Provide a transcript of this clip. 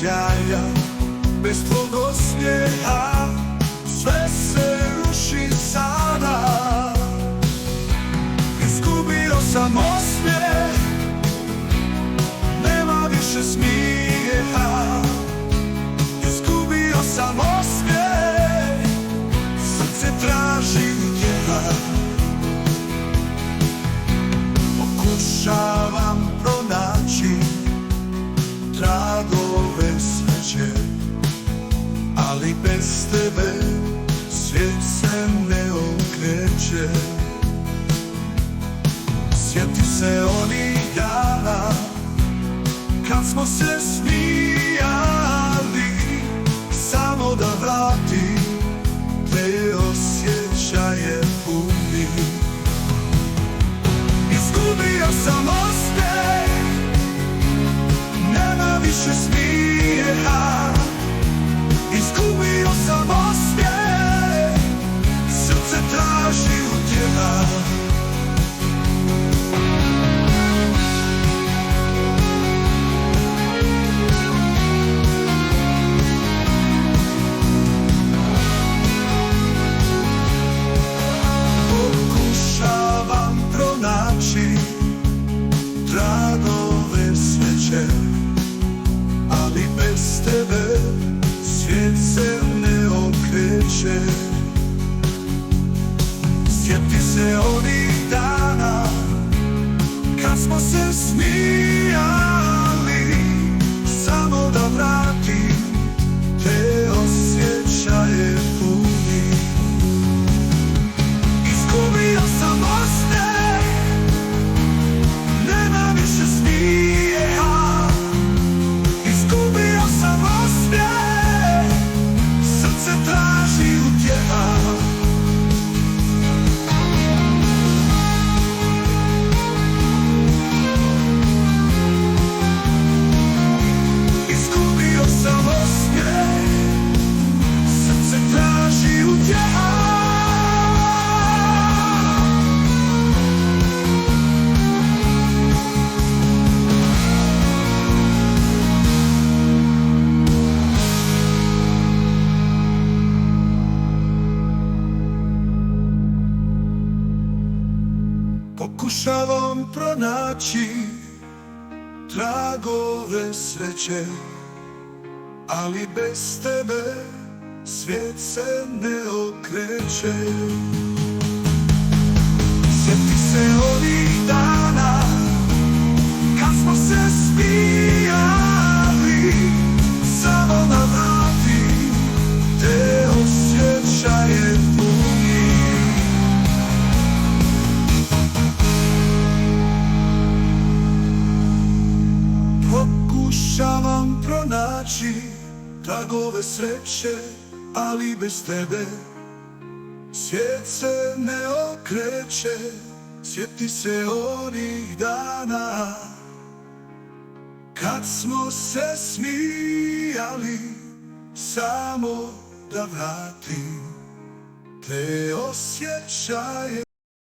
sjaja, bez tvog osmijeha sve se ruši sada. Izgubio sam osmijeh, nema više smijeha. Izgubio sam osmijeh, srce traži utjeha. Pokušavam pronaći tragove sreće, ali bez tebe svijet se ne okreće. Sjeti se onih dana kad smo se smijali, samo da vratim te osjećaje puni. Izgubio sam osmijeh, nema više smijeha. Izgubio sam osmijeh, srce traži utjeha. Pokušavam pronaći tragove sreće, ali bez tebe svijet se ne okreće. Sjeti se onih dana kad smo se smijali, samo da vratim te osjećaje puni. Izgubio sam osmijeh, nema više smijeha. Izgubio sam osmijeh, srce traži utjeha. Izgubio sam osmijeh, srce traži utjeha. Pokušavam pronaći tragove sreće, ali bez tebe svijet se ne okreće. Sjeti se onih dana kad smo se smijali, samo da vratim te osjećaje puni. Pokušavam pronaći tragove sreće, ali bez tebe svijet se ne okreće. Sjeti se onih dana kad smo se smijali, samo da vratim te osjećaje.